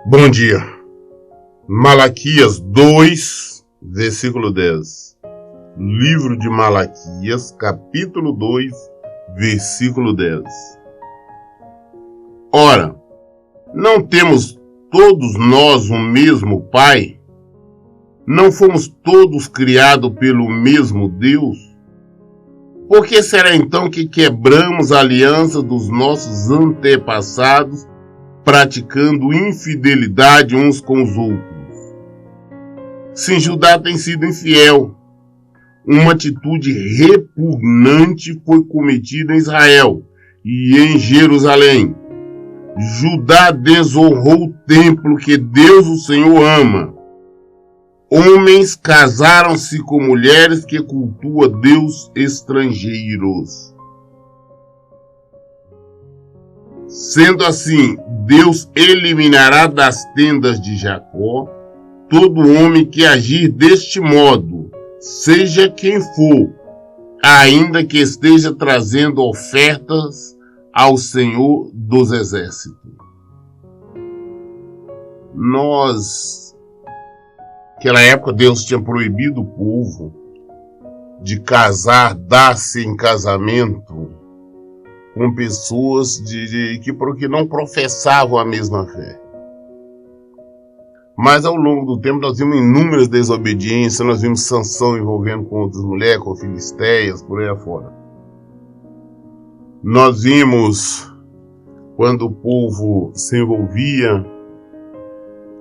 Bom dia. Malaquias 2, versículo 10. Livro de Malaquias, capítulo 2, versículo 10. Ora, não temos todos nós o mesmo Pai? Não fomos todos criados pelo mesmo Deus? Por que será então que quebramos a aliança dos nossos antepassados, praticando infidelidade uns com os outros? Sim, Judá tem sido infiel. Uma atitude repugnante foi cometida em Israel e em Jerusalém. Judá desonrou o templo que Deus, o Senhor, ama. Homens casaram-se com mulheres que cultuam Deus estrangeiros. Sendo assim, Deus eliminará das tendas de Jacó todo homem que agir deste modo, seja quem for, ainda que esteja trazendo ofertas ao Senhor dos Exércitos. Naquela época, Deus tinha proibido o povo de casar, dar-se em casamento com pessoas que não professavam a mesma fé. Mas ao longo do tempo nós vimos inúmeras desobediências, nós vimos Sansão envolvendo com outras mulheres, com filisteias, por aí afora. Nós vimos quando o povo se envolvia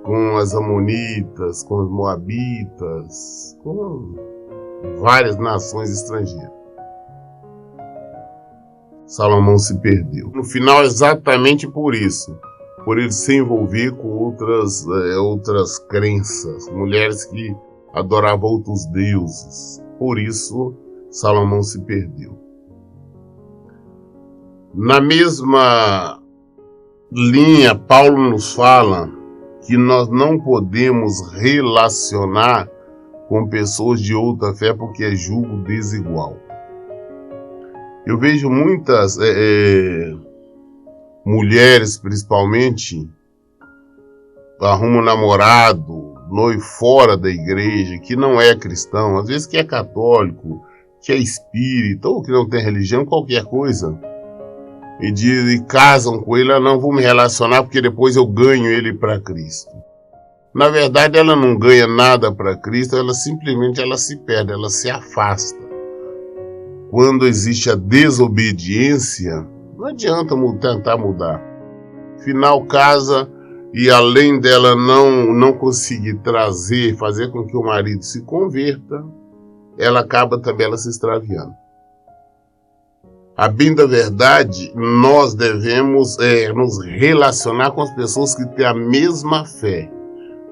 com as amonitas, com os moabitas, com várias nações estrangeiras. Salomão se perdeu. No final, exatamente por isso, por ele se envolver com outras crenças, mulheres que adoravam outros deuses. Por isso, Salomão se perdeu. Na mesma linha, Paulo nos fala que nós não podemos relacionar com pessoas de outra fé porque é julgo desigual. Eu vejo muitas mulheres, principalmente, arrumam namorado, noivo fora da igreja, que não é cristão, às vezes que é católico, que é espírita, ou que não tem religião, qualquer coisa, e casam com ele, não vou me relacionar porque depois eu ganho ele para Cristo. Na verdade, ela não ganha nada para Cristo, ela simplesmente se perde, ela se afasta. Quando existe a desobediência, não adianta tentar mudar. Afinal, casa e além dela não conseguir fazer com que o marido se converta, ela acaba também se extraviando. A bem da verdade, nós devemos nos relacionar com as pessoas que têm a mesma fé.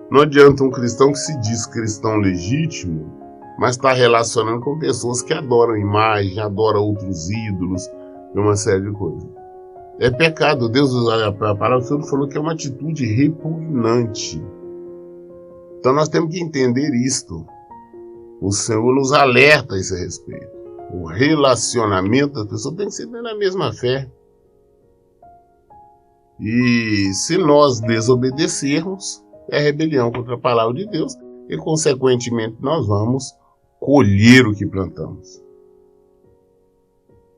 Não adianta um cristão que se diz cristão legítimo, mas está relacionando com pessoas que adoram imagem, adoram outros ídolos e uma série de coisas. É pecado. Deus, a palavra do Senhor falou que é uma atitude repugnante. Então nós temos que entender isto. O Senhor nos alerta a esse respeito. O relacionamento das pessoas tem que ser na mesma fé. E se nós desobedecermos, é rebelião contra a palavra de Deus e, consequentemente, nós vamos colher o que plantamos.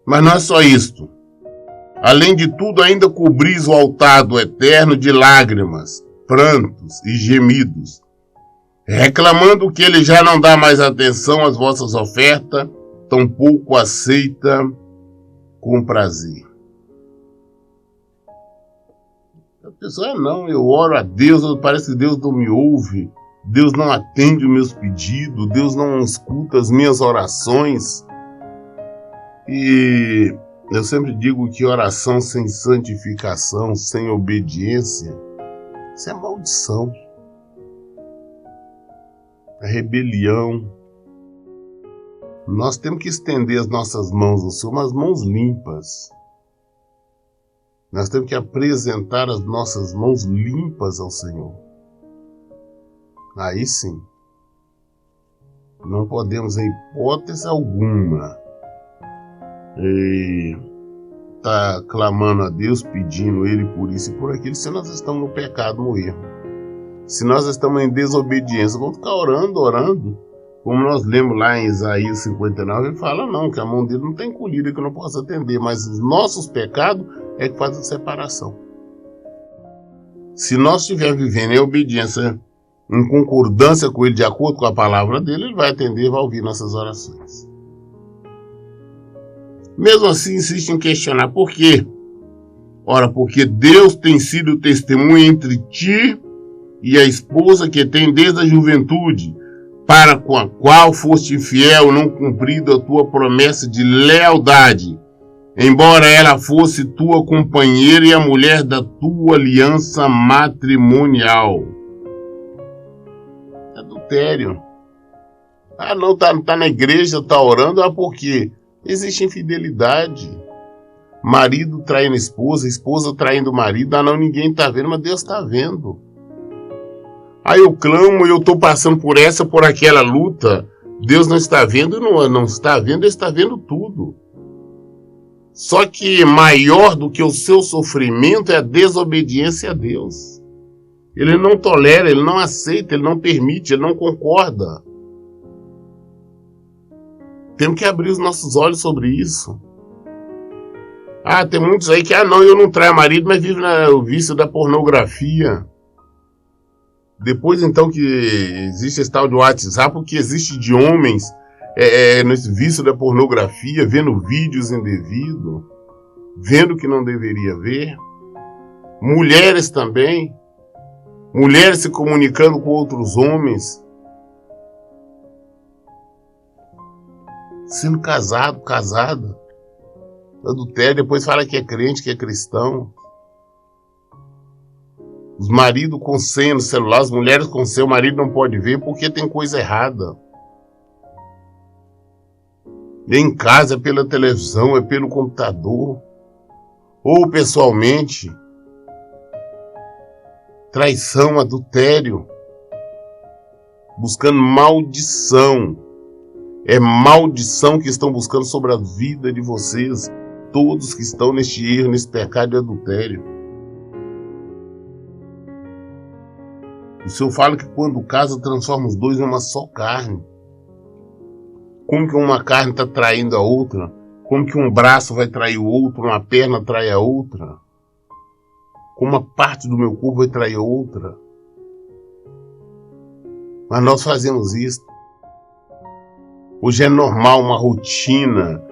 Mas não é só isto. Além de tudo, ainda cobris o altar do Eterno de lágrimas, prantos e gemidos, reclamando que ele já não dá mais atenção às vossas ofertas, tampouco aceita com prazer. A pessoa, não, eu oro a Deus, parece que Deus não me ouve, Deus não atende os meus pedidos, Deus não escuta as minhas orações. E eu sempre digo que oração sem santificação, sem obediência, isso é maldição, é rebelião. Nós temos que estender as nossas mãos ao Senhor, umas mãos limpas. Nós temos que apresentar as nossas mãos limpas ao Senhor. Aí sim, não podemos, em hipótese alguma, estar clamando a Deus, pedindo Ele por isso e por aquilo, se nós estamos no pecado, no erro. Se nós estamos em desobediência, vamos ficar orando. Como nós lemos lá em Isaías 59, ele fala não, que a mão dele não está encolhida, que eu não posso atender, mas os nossos pecados é que fazem separação. Se nós estivermos vivendo em obediência, em concordância com ele, de acordo com a palavra dele, ele vai atender e vai ouvir nossas orações. Mesmo assim, insiste em questionar por quê? Ora, porque Deus tem sido testemunha entre ti e a esposa que tem desde a juventude, para com a qual foste infiel, não cumprido a tua promessa de lealdade, embora ela fosse tua companheira e a mulher da tua aliança matrimonial. Adultério. Ah, não, tá na igreja, tá orando, por quê? Existe infidelidade. Marido traindo esposa, esposa traindo marido. Ah, não, ninguém tá vendo, mas Deus tá vendo. Aí eu clamo, eu estou passando por essa, por aquela luta. Deus não está vendo, não está vendo, Ele está vendo tudo. Só que maior do que o seu sofrimento é a desobediência a Deus. Ele não tolera, ele não aceita, ele não permite, ele não concorda. Temos que abrir os nossos olhos sobre isso. Ah, tem muitos aí que, não, eu não traio marido, mas vive no vício da pornografia. Depois, então, que existe esse tal de WhatsApp, porque existe de homens nesse vício da pornografia, vendo vídeos indevidos, vendo que não deveria ver. Mulheres também. Mulheres se comunicando com outros homens. Sendo casado, casada. Adultério, depois fala que é crente, que é cristão. Os maridos com senha no celular, as mulheres com senha, o marido não pode ver porque tem coisa errada. Em casa é pela televisão, é pelo computador. Ou pessoalmente. Traição, adultério. Buscando maldição. É maldição que estão buscando sobre a vida de vocês. Todos que estão neste erro, nesse pecado de adultério. O Senhor fala que quando casa transforma os dois em uma só carne. Como que uma carne está traindo a outra? Como que um braço vai trair o outro, uma perna trai a outra? Como uma parte do meu corpo vai trair a outra? Mas nós fazemos isso. Hoje é normal, uma rotina,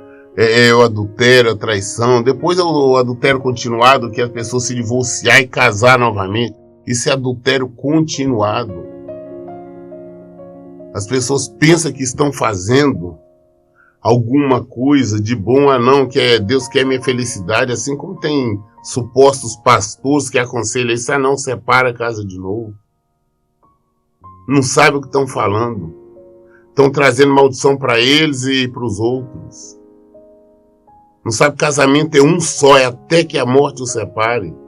o adultério, a traição. Depois é o adultério continuado, que a pessoa se divorciar e casar novamente. Isso é adultério continuado. As pessoas pensam que estão fazendo alguma coisa de bom, não, que Deus quer minha felicidade, assim como tem supostos pastores que aconselham isso, não, separa a casa de novo. Não sabe o que estão falando. Estão trazendo maldição para eles e para os outros. Não sabe que casamento é um só, é até que a morte os separe.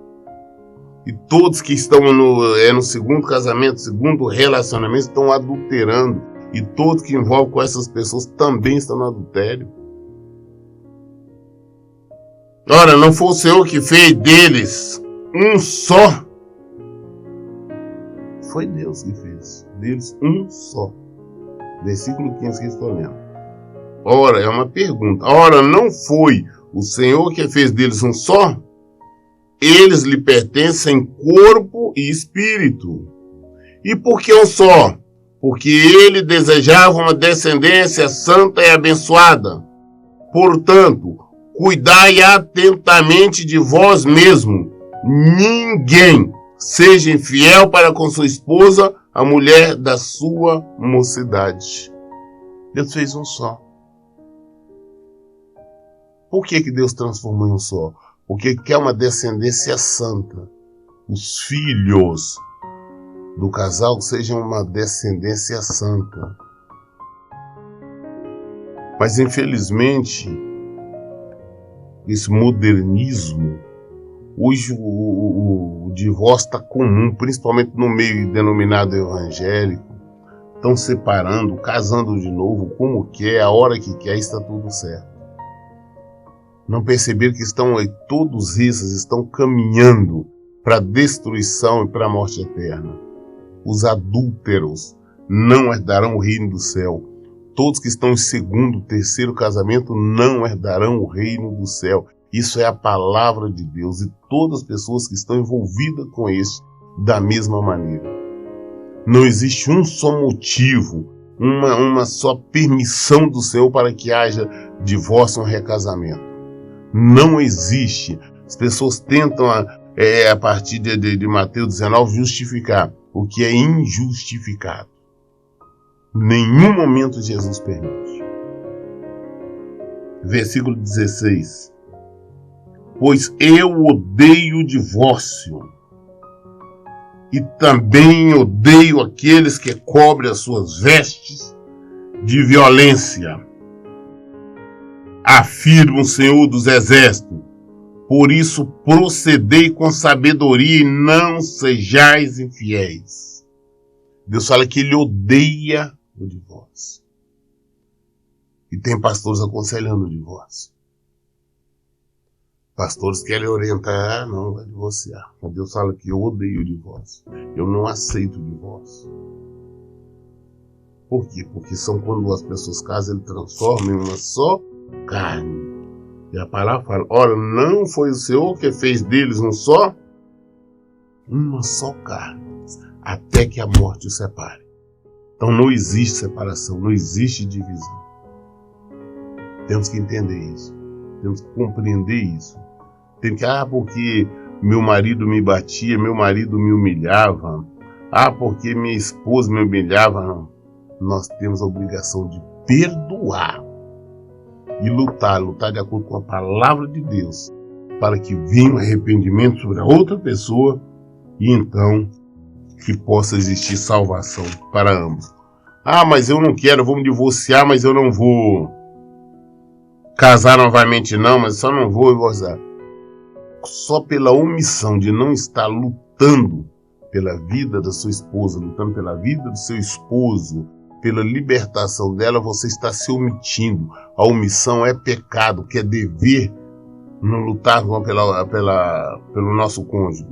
E todos que estão no segundo casamento, segundo relacionamento, estão adulterando. E todos que envolvem com essas pessoas também estão no adultério. Ora, não foi o Senhor que fez deles um só. Foi Deus que fez deles um só. Versículo 15 que estou lendo. Ora, é uma pergunta. Ora, não foi o Senhor que fez deles um só? Eles lhe pertencem corpo e espírito. E por que um só? Porque ele desejava uma descendência santa e abençoada. Portanto, cuidai atentamente de vós mesmo. Ninguém seja infiel para com sua esposa, a mulher da sua mocidade. Deus fez um só. Por que Deus transformou em um só? Porque quer uma descendência santa. Os filhos do casal sejam uma descendência santa. Mas infelizmente, esse modernismo, hoje o divórcio está comum, principalmente no meio denominado evangélico. Estão separando, casando de novo, como quer, a hora que quer, está tudo certo. Não perceberam que todos esses estão caminhando para a destruição e para a morte eterna. os adúlteros não herdarão o reino do céu. Todos que estão em segundo, terceiro casamento não herdarão o reino do céu. Isso é a palavra de Deus, e todas as pessoas que estão envolvidas com isso da mesma maneira. Não existe um só motivo, uma só permissão do Senhor para que haja divórcio ou recasamento. Não existe. As pessoas tentam, a partir de Mateus 19, justificar o que é injustificado. Nenhum momento Jesus permite. Versículo 16. Pois eu odeio o divórcio, e também odeio aqueles que cobrem as suas vestes de violência. Afirma o Senhor dos Exércitos. Por isso procedei com sabedoria e não sejais infiéis. Deus fala que Ele odeia o divórcio. E tem pastores aconselhando o divórcio. Pastores querem orientar, não, vai divorciar. Mas Deus fala que eu odeio o divórcio. Eu não aceito o divórcio. Por quê? Porque são quando as pessoas casam, Ele transforma em uma só carne. E a palavra fala, ora, não foi o Senhor que fez deles uma só carne, até que a morte os separe. Então não existe separação, não existe divisão. Temos que entender isso. Temos que compreender isso. Tem que, porque meu marido me batia, meu marido me humilhava, porque minha esposa me humilhava. Não. Nós temos a obrigação de perdoar e lutar de acordo com a palavra de Deus, para que venha um arrependimento sobre a outra pessoa e então que possa existir salvação para ambos. Mas eu não quero, vou me divorciar, mas eu não vou casar novamente não, mas só não vou divorciar. Só pela omissão de não estar lutando pela vida da sua esposa, lutando pela vida do seu esposo, pela libertação dela, você está se omitindo. A omissão é pecado, que é dever não lutar pelo nosso cônjuge.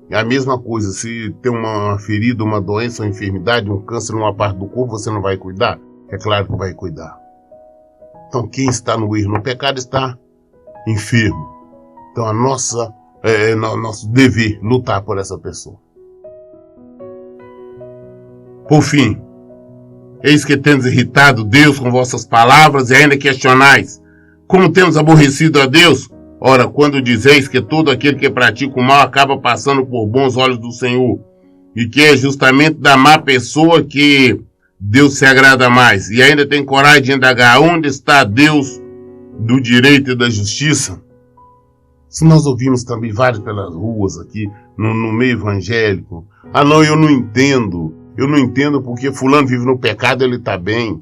É a mesma coisa, se tem uma ferida, uma doença, uma enfermidade, um câncer numa parte do corpo, você não vai cuidar? É claro que vai cuidar. Então quem está no erro, no pecado, está enfermo. Então nosso dever lutar por essa pessoa. Por fim, eis que tendes irritado Deus com vossas palavras e ainda questionais, como temos aborrecido a Deus? Ora, quando dizeis que todo aquele que pratica o mal acaba passando por bons olhos do Senhor, e que é justamente da má pessoa que Deus se agrada mais, e ainda tem coragem de indagar onde está Deus do direito e da justiça? Se nós ouvimos também vários pelas ruas aqui, no meio evangélico, não, eu não entendo porque fulano vive no pecado, ele está bem,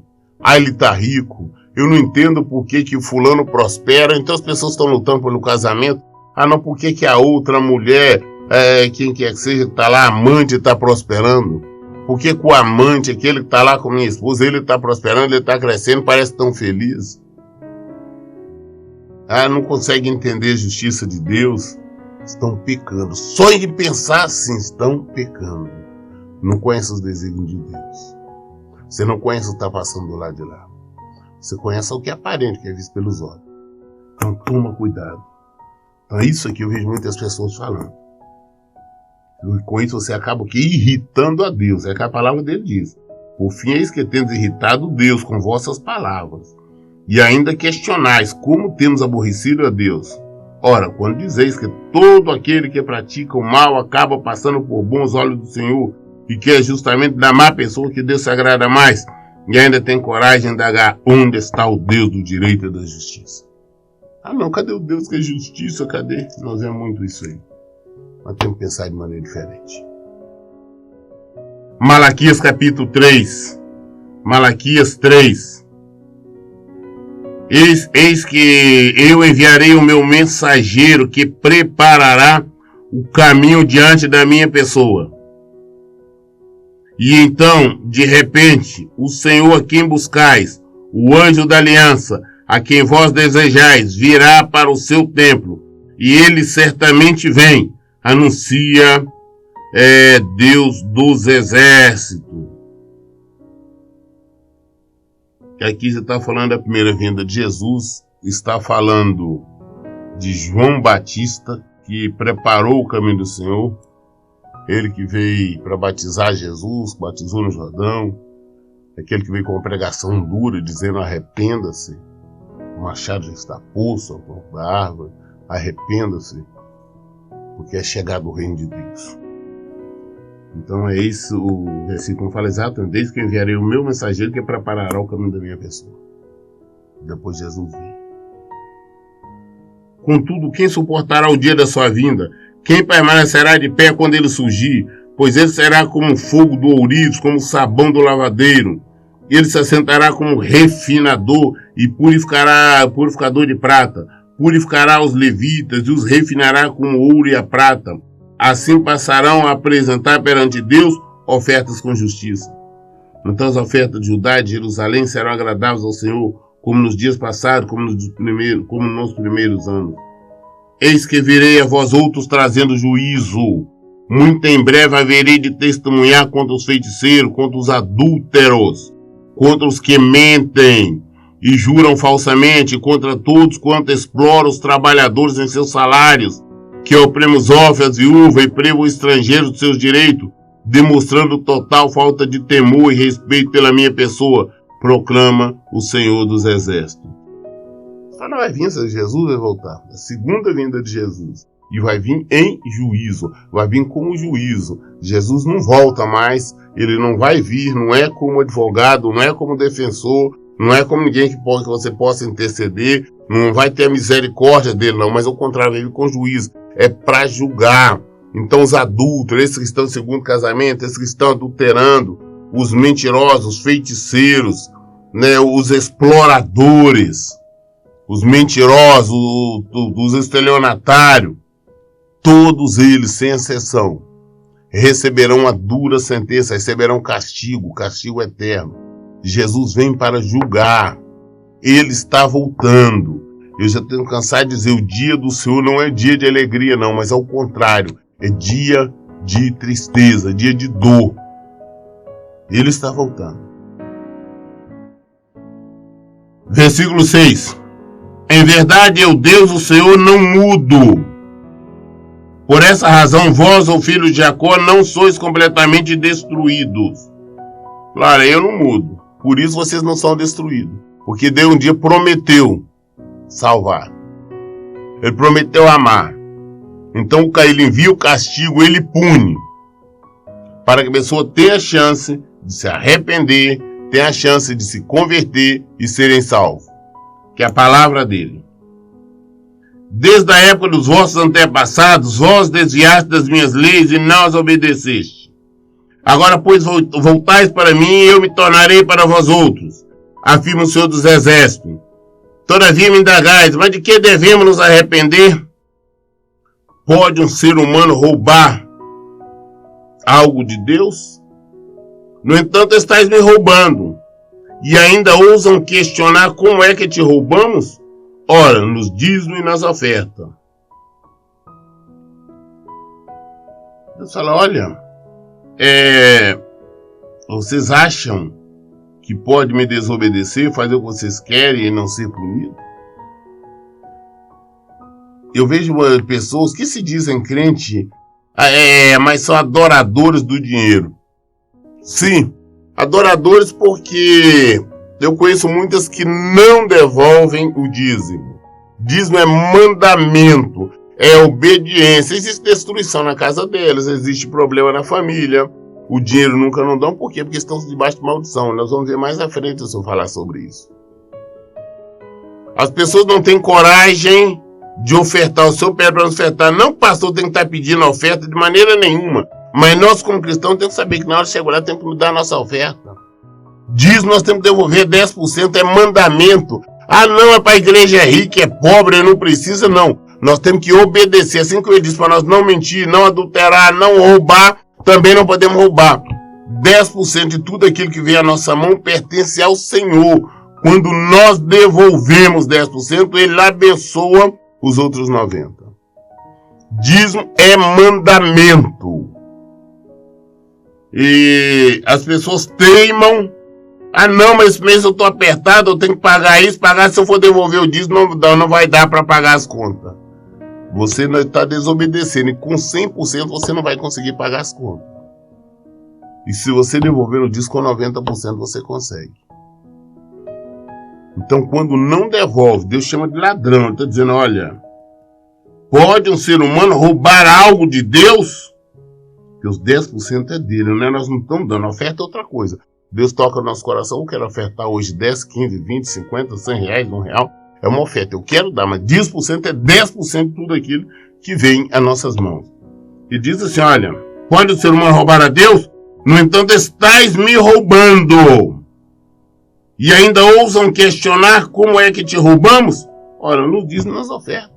ele está rico, eu não entendo porque que o fulano prospera, então as pessoas estão lutando pelo casamento, não, porque que a outra mulher, quem quer que seja, que está lá, amante, está prosperando, porque que o amante, aquele que está lá com minha esposa, ele está prosperando, ele está crescendo, parece tão feliz. Não consegue entender a justiça de Deus, estão pecando. Só em pensar assim, estão pecando. Não conhece os desígnios de Deus. Você não conhece o que está passando do lado de lá. Você conhece o que é aparente, que é visto pelos olhos. Então toma cuidado. Então é isso aqui eu vejo muitas pessoas falando. E com isso você acaba irritando a Deus. É que a palavra dele diz. Por fim, eis que tendes irritado Deus com vossas palavras. E ainda questionais como temos aborrecido a Deus. Ora, quando dizeis que todo aquele que pratica o mal acaba passando por bons olhos do Senhor, e que é justamente da má pessoa que Deus se agrada mais, e ainda tem coragem de indagar onde está o Deus do direito e da justiça. Não, cadê o Deus que é justiça? Cadê? Nós vemos muito isso aí. Nós temos que pensar de maneira diferente. Malaquias capítulo 3. Malaquias 3. Eis que eu enviarei o meu mensageiro que preparará o caminho diante da minha pessoa. E então, de repente, o Senhor a quem buscais, o anjo da aliança, a quem vós desejais, virá para o seu templo, e ele certamente vem, anuncia é Deus dos exércitos. Que aqui você está falando da primeira vinda de Jesus, está falando de João Batista, que preparou o caminho do Senhor, ele que veio para batizar Jesus, batizou no Jordão, aquele que veio com uma pregação dura, dizendo arrependa-se, o machado já está posto ao topo da árvore, arrependa-se, porque é chegado o reino de Deus. Então é isso, o versículo fala exatamente: desde que eu enviarei o meu mensageiro que preparará o caminho da minha pessoa. Depois Jesus veio. Contudo, quem suportará o dia da sua vinda? Quem permanecerá de pé quando ele surgir? Pois ele será como o fogo do ourives, como o sabão do lavadeiro. Ele se assentará como refinador e purificador de prata. Purificará os levitas e os refinará com o ouro e a prata. Assim passarão a apresentar perante Deus ofertas com justiça. Então as ofertas de Judá e de Jerusalém serão agradáveis ao Senhor, como nos dias passados, como nos primeiros anos. Eis que virei a vós outros trazendo juízo. Muito em breve haverei de testemunhar contra os feiticeiros, contra os adúlteros, contra os que mentem e juram falsamente, contra todos quanto exploram os trabalhadores em seus salários, que oprimem os órfãos, viúvas e privam os estrangeiros de seus direitos, demonstrando total falta de temor e respeito pela minha pessoa, proclama o Senhor dos Exércitos. Só não vai vir se Jesus vai voltar. A segunda vinda de Jesus. E vai vir em juízo. Vai vir com o juízo. Jesus não volta mais. Ele não vai vir. Não é como advogado. Não é como defensor. Não é como ninguém que você possa interceder. Não vai ter a misericórdia dele, não. Mas ao contrário, vai vir com juízo. É para julgar. Então os adúlteros, esses que estão em segundo casamento, esses que estão adulterando, os mentirosos, os feiticeiros, né, os exploradores, os mentirosos, os estelionatários, todos eles, sem exceção, receberão a dura sentença, receberão castigo eterno. Jesus vem para julgar. Ele está voltando. Eu já tenho cansado de dizer, o dia do Senhor não é dia de alegria, não, mas ao contrário, é dia de tristeza, dia de dor. Ele está voltando. Versículo 6. Em verdade, eu, Deus, o Senhor, não mudo. Por essa razão, vós, ó filhos de Jacó, não sois completamente destruídos. Claro, eu não mudo. Por isso vocês não são destruídos. Porque Deus um dia prometeu salvar. Ele prometeu amar. Então ele envia o castigo, ele pune. Para que a pessoa tenha a chance de se arrepender, tenha a chance de se converter e serem salvos. Que é a palavra dele. Desde a época dos vossos antepassados, vós desviaste das minhas leis e não as obedeceste. Agora, pois, voltais para mim e eu me tornarei para vós outros, afirma o Senhor dos Exércitos. Todavia me indagais, mas de que devemos nos arrepender? Pode um ser humano roubar algo de Deus? No entanto, estáis me roubando. E ainda ousam questionar como é que te roubamos? Ora, nos dízimos e nas ofertas. Deus fala, olha, vocês acham que pode me desobedecer, fazer o que vocês querem e não ser punido? Eu vejo pessoas que se dizem crente, mas são adoradores do dinheiro. Sim, adoradores porque eu conheço muitas que não devolvem o dízimo. Dízimo é mandamento, é obediência. Existe destruição na casa delas, existe problema na família. O dinheiro nunca não dão, por quê? Porque estão debaixo de maldição. Nós vamos ver mais à frente se eu falar sobre isso. As pessoas não têm coragem de ofertar. O seu pé para ofertar. Não, pastor, tem que estar pedindo oferta de maneira nenhuma. Mas nós, como cristãos, temos que saber que na hora de chegar lá, temos que mudar a nossa oferta. Diz, nós temos que devolver 10%, é mandamento. Ah, não, é para a igreja é rica, é pobre, não precisa, não. Nós temos que obedecer. Assim que eu disse para nós não mentir, não adulterar, não roubar, também não podemos roubar. 10% de tudo aquilo que vem à nossa mão pertence ao Senhor. Quando nós devolvemos 10%, Ele abençoa os outros 90%. Dízimo é mandamento. E as pessoas teimam. Ah, não, mas esse mês eu tô apertado, eu tenho que pagar isso, pagar. Se eu for devolver o dízimo, não vai dar para pagar as contas. Você está desobedecendo e com 100% você não vai conseguir pagar as contas. E se você devolver o dízimo com 90% você consegue. Então quando não devolve, Deus chama de ladrão. Ele está dizendo, olha, pode um ser humano roubar algo de Deus? Porque os 10% é dele, né? Nós não estamos dando. A oferta é outra coisa. Deus toca no nosso coração, eu quero ofertar hoje 10, 15, 20, 50, 100 reais, R$1. É uma oferta, eu quero dar, mas 10% é 10% de tudo aquilo que vem às nossas mãos. E diz assim, olha, pode o ser humano roubar a Deus? No entanto, estais me roubando. E ainda ousam questionar como é que te roubamos? Olha, nos diz nas ofertas.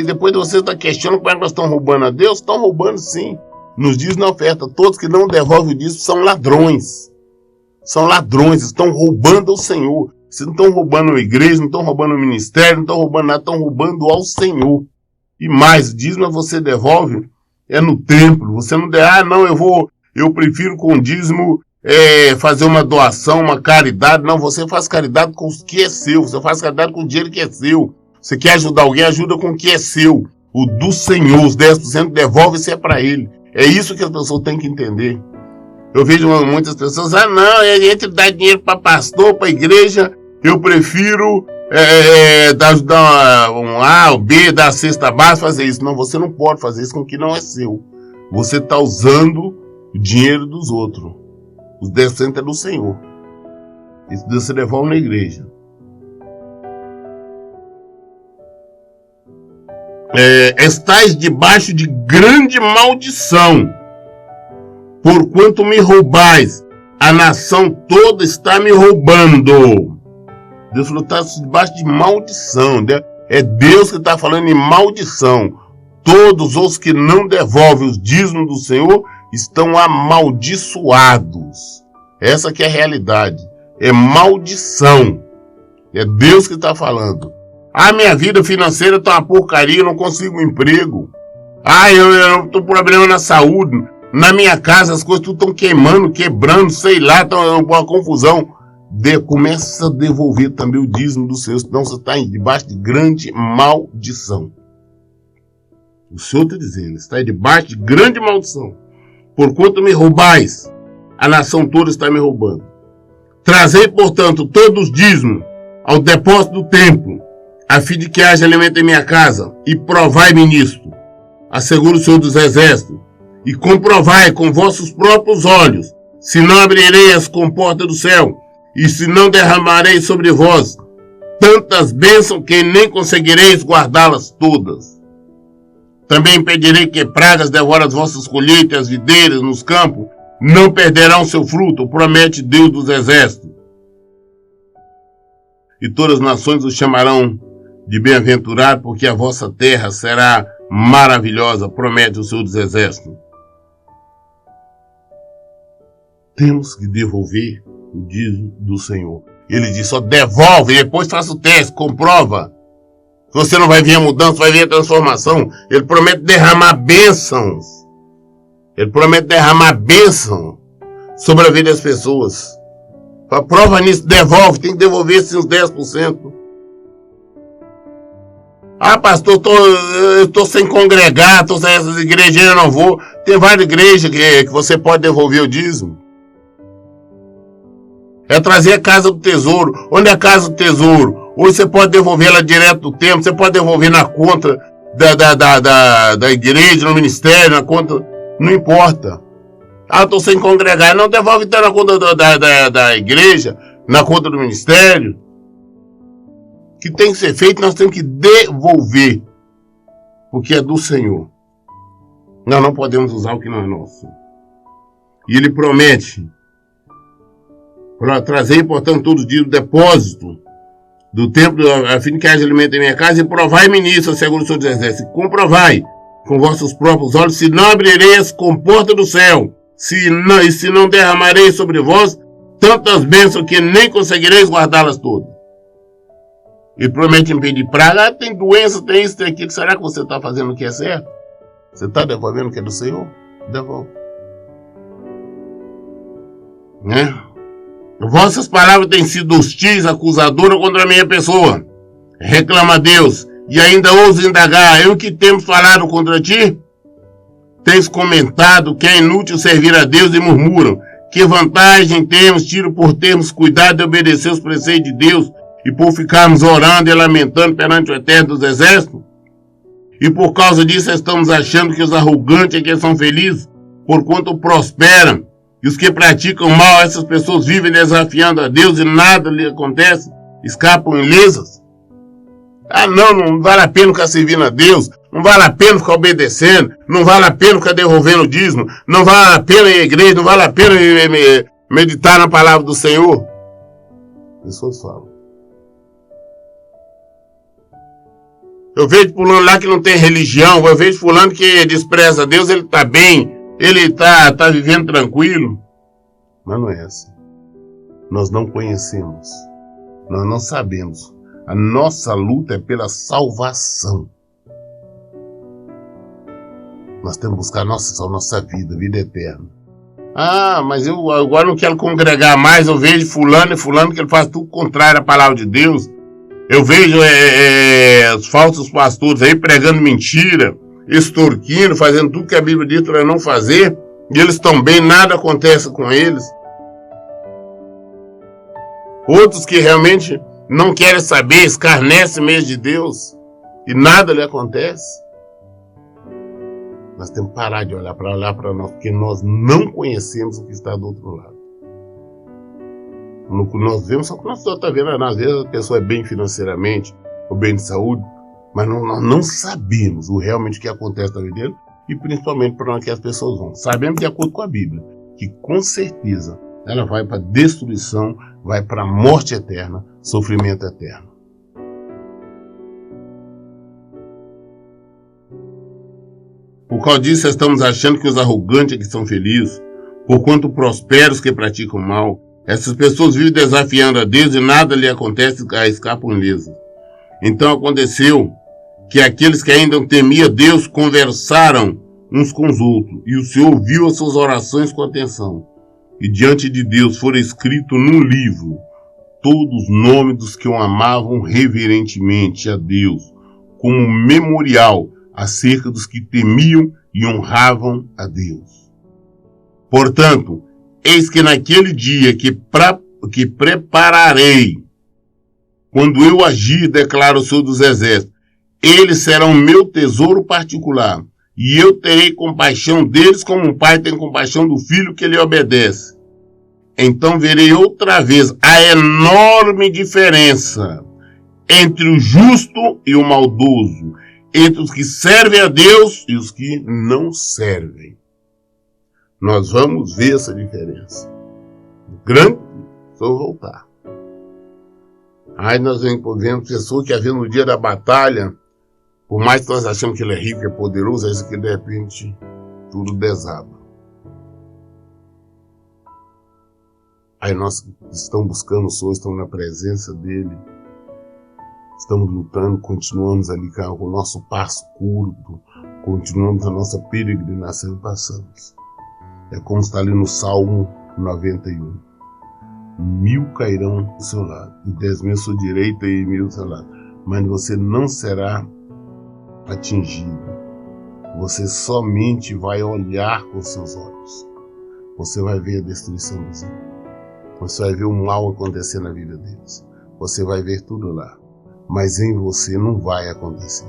Depois de você estar questionando como é que nós estamos roubando a Deus, estão roubando sim. Nos diz na oferta, todos que não devolvem o dízimo são ladrões. São ladrões, estão roubando ao Senhor. Vocês não estão roubando a igreja, não estão roubando o ministério, não estão roubando nada, estão roubando ao Senhor. E mais, dízimo você devolve, é no templo. Você não der, não, eu prefiro com dízimo fazer uma doação, uma caridade. Não, você faz caridade com o que é seu, você faz caridade com o dinheiro que é seu. Você quer ajudar alguém, ajuda com o que é seu. O do Senhor, os 10% devolve se é para ele. É isso que as pessoas têm que entender. Eu vejo muitas pessoas, não, entre dar dinheiro para pastor, para igreja, eu prefiro dar um A, um B, dar a cesta básica, fazer isso. Não, você não pode fazer isso com o que não é seu. Você está usando o dinheiro dos outros. Os 10% é do Senhor. Isso você devolve na igreja. Estais debaixo de grande maldição, porquanto me roubais, a nação toda está me roubando. Deus falou, está debaixo de maldição, né? É Deus que está falando em maldição. Todos os que não devolvem os dízimos do Senhor estão amaldiçoados. Essa que é a realidade. É maldição. É Deus que está falando. Minha vida financeira está uma porcaria, eu não consigo um emprego. Eu estou com problema na saúde. Na minha casa as coisas tudo estão queimando, quebrando, sei lá, estão uma confusão. Começa a devolver também o dízimo do Senhor, senão você está debaixo de grande maldição. O Senhor está dizendo, está debaixo de grande maldição. Porquanto me roubais, a nação toda está me roubando. Trazei, portanto, todos os dízimos ao depósito do templo, a fim de que haja alimento em minha casa, e provai-me nisto, assegura o Senhor dos Exércitos, e comprovai com vossos próprios olhos, se não abrirei as comportas do céu, e se não derramarei sobre vós tantas bênçãos que nem conseguireis guardá-las todas. Também impedirei que pragas devorem as vossas colheitas, as videiras nos campos, não perderão seu fruto, promete Deus dos Exércitos. E todas as nações os chamarão de bem-aventurado, porque a vossa terra será maravilhosa, promete o Senhor dos Exércitos. Temos que devolver o dízimo do Senhor. Ele diz, só devolve e depois faça o teste, comprova. Você não vai ver a mudança, vai ver a transformação. Ele promete derramar bênçãos. Ele promete derramar bênção sobre a vida das pessoas. Prova nisso, devolve, tem que devolver esses 10%. Pastor, eu estou sem congregar, estou sem essas igrejas, eu não vou. Tem várias igrejas que você pode devolver o dízimo. É trazer a casa do tesouro. Onde é a casa do tesouro? Hoje você pode devolver ela direto do templo, você pode devolver na conta da igreja, no ministério, na conta, não importa. Estou sem congregar. Não, devolve então na conta da igreja, na conta do ministério. O que tem que ser feito, nós temos que devolver, porque é do Senhor. Nós não podemos usar o que não é nosso. E ele promete, para trazer, portanto, todos os dias o depósito do templo, a fim de que haja alimento em minha casa, e provai-me nisso, assegura o Senhor dos Exércitos. Comprovai com vossos próprios olhos, se não abrirei as comportas do céu, se não derramarei sobre vós tantas bênçãos que nem conseguireis guardá-las todas. Ele promete impedir praga. Tem doença, tem isso, tem aquilo. Será que você está fazendo o que é certo? Você está devolvendo o que é do Senhor? Devolve. né? Vossas palavras têm sido hostis, acusadoras contra a minha pessoa. Reclama a Deus e ainda ousa indagar: eu que temos falado contra ti? Tens comentado que é inútil servir a Deus e murmuram: que vantagem temos, tiro por termos cuidado de obedecer os preceitos de Deus e por ficarmos orando e lamentando perante o Eterno dos Exércitos? E por causa disso estamos achando que os arrogantes é que são felizes, porquanto prosperam, e os que praticam mal, essas pessoas vivem desafiando a Deus e nada lhe acontece, escapam ilesas. Ah, não vale a pena ficar servindo a Deus, não vale a pena ficar obedecendo, não vale a pena ficar devolvendo o dízimo, não vale a pena ir à igreja, não vale a pena meditar na palavra do Senhor. As pessoas falam. Eu vejo fulano lá que não tem religião, eu vejo fulano que despreza Deus, ele está bem, ele está vivendo tranquilo. Mas não é assim. Nós não conhecemos, nós não sabemos. A nossa luta é pela salvação. Nós temos que buscar a nossa vida eterna. Ah, mas eu agora não quero congregar mais, eu vejo fulano e fulano que ele faz tudo contrário à palavra de Deus. Eu vejo os falsos pastores aí pregando mentira, extorquindo, fazendo tudo que a Bíblia diz para não fazer, e eles estão bem, nada acontece com eles. Outros que realmente não querem saber, escarnecem mesmo de Deus, e nada lhe acontece. Nós temos que parar de olhar para nós, porque nós não conhecemos o que está do outro lado. No que nós vemos, só que nós estamos vendo, às vezes a pessoa é bem financeiramente, ou bem de saúde, mas nós não sabemos realmente o que acontece na vida dele, e principalmente para onde as pessoas vão. Sabemos de acordo com a Bíblia, que com certeza ela vai para destruição, vai para a morte eterna, sofrimento eterno. Por causa disso, estamos achando que os arrogantes é que são felizes, porquanto prosperos que praticam mal. Essas pessoas vivem desafiando a Deus e nada lhe acontece, escapam ilesas. Então aconteceu que aqueles que ainda temiam Deus conversaram uns com os outros, e o Senhor ouviu as suas orações com atenção. E diante de Deus foram escritos num livro todos os nomes dos que o amavam reverentemente a Deus, como memorial acerca dos que temiam e honravam a Deus. Portanto, eis que naquele dia que prepararei, quando eu agir, declara o Senhor dos Exércitos, eles serão meu tesouro particular, e eu terei compaixão deles como um pai tem compaixão do filho que lhe obedece. Então verei outra vez a enorme diferença entre o justo e o maldoso, entre os que servem a Deus e os que não servem. Nós vamos ver essa diferença. Grande, se eu voltar. Aí nós vemos pessoas que no dia da batalha, por mais que nós achamos que ele é rico, que é poderoso, é isso que de repente tudo desaba. Aí nós estamos buscando o Senhor, estamos na presença dele, estamos lutando, continuamos ali com o nosso passo curto, continuamos a nossa peregrinação e passamos. É como está ali no Salmo 91. 1000 cairão do seu lado, e 10.000 à sua direita e 1.000 ao seu lado, mas você não será atingido. Você somente vai olhar com seus olhos. Você vai ver a destruição dos ímpios. Você vai ver o mal acontecer na vida deles. Você vai ver tudo lá. Mas em você não vai acontecer.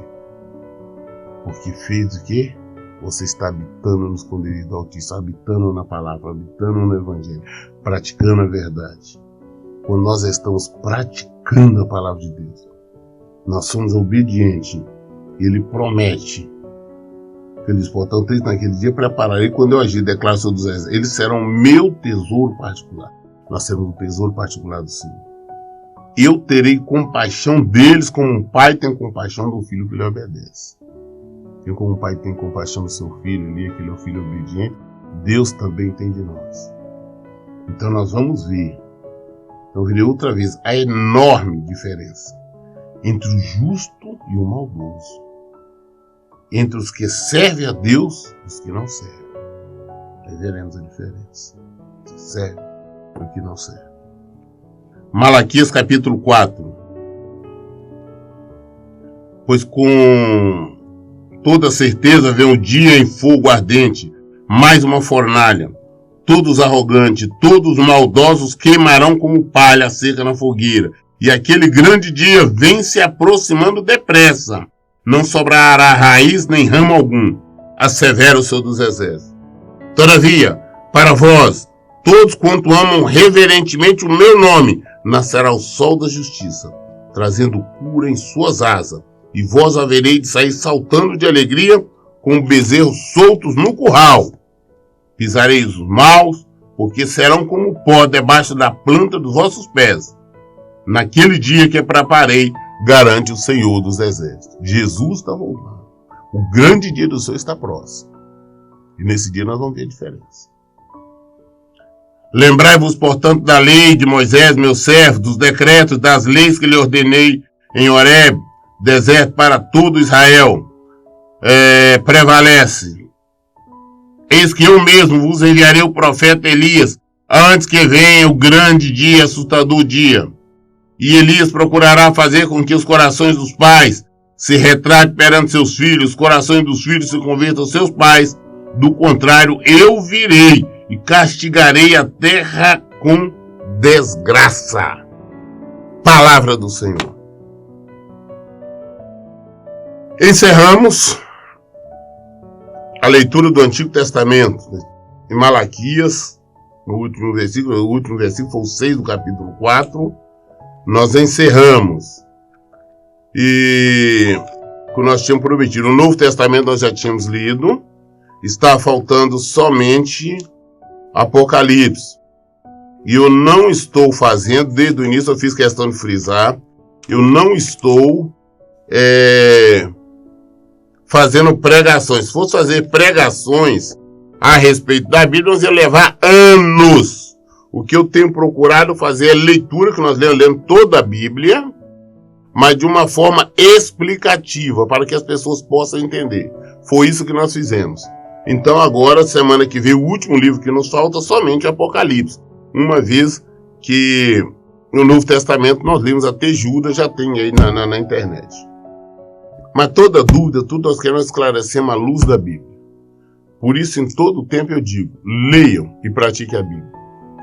Porque fez o quê? Você está habitando no esconderijo do Altíssimo, habitando na palavra, habitando no Evangelho, praticando a verdade. Quando nós estamos praticando a palavra de Deus, nós somos obedientes. Ele promete. Ele diz, portanto, naquele dia prepararei quando eu agir, declara o Senhor dos Exércitos. Eles serão meu tesouro particular. Nós seremos o tesouro particular do Senhor. Eu terei compaixão deles como um pai tem compaixão do filho que lhe obedece. E como um pai tem compaixão do seu filho ali, aquele é o filho obediente, Deus também tem de nós. Então nós vamos ver. Então eu verei outra vez a enorme diferença entre o justo e o maldoso. Entre os que servem a Deus e os que não servem. Aí veremos a diferença. Você serve, Aqui não serve. Malaquias capítulo 4. Pois com toda certeza vem um dia em fogo ardente, mais uma fornalha. Todos arrogantes, todos maldosos queimarão como palha seca na fogueira. E aquele grande dia vem se aproximando depressa. Não sobrará raiz nem ramo algum, assevera o Senhor dos Exércitos. Todavia, para vós, todos quanto amam reverentemente o meu nome, nascerá o sol da justiça, trazendo cura em suas asas. E vós havereis de sair saltando de alegria, como bezerros soltos no curral. Pisareis os maus, porque serão como pó debaixo da planta dos vossos pés. Naquele dia que preparei, garante o Senhor dos Exércitos. Jesus está voltando. O grande dia do Senhor está próximo. E nesse dia nós vamos ver a diferença. Lembrai-vos, portanto, da lei de Moisés, meu servo, dos decretos, das leis que lhe ordenei em Horebe, deserto para todo Israel. Prevalece. Eis que eu mesmo vos enviarei o profeta Elias, antes que venha o grande dia, assustador dia. E Elias procurará fazer com que os corações dos pais se retratem perante seus filhos, os corações dos filhos se convertam aos seus pais. Do contrário, eu virei e castigarei a terra com desgraça. Palavra do Senhor. Encerramos a leitura do Antigo Testamento em Malaquias, no último versículo. O último versículo foi o 6 do capítulo 4. Nós encerramos. E o que nós tínhamos prometido. O Novo Testamento nós já tínhamos lido. Está faltando somente Apocalipse. E eu não estou fazendo, desde o início eu fiz questão de frisar, eu não estou fazendo pregações. Se fosse fazer pregações a respeito da Bíblia, nós ia levar anos. O que eu tenho procurado fazer é leitura, que nós lemos toda a Bíblia, mas de uma forma explicativa, para que as pessoas possam entender. Foi isso que nós fizemos. Então agora, semana que vem, o último livro que nos falta, somente o Apocalipse. Uma vez que no Novo Testamento nós lemos até Judas, já tem aí na internet. Mas toda dúvida, tudo nós queremos esclarecer à luz da Bíblia. Por isso, em todo o tempo eu digo, leiam e pratiquem a Bíblia.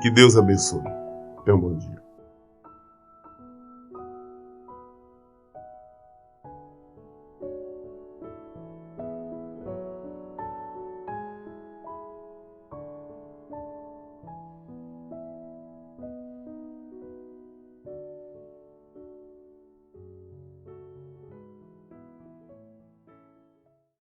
Que Deus abençoe. Tenha um bom dia.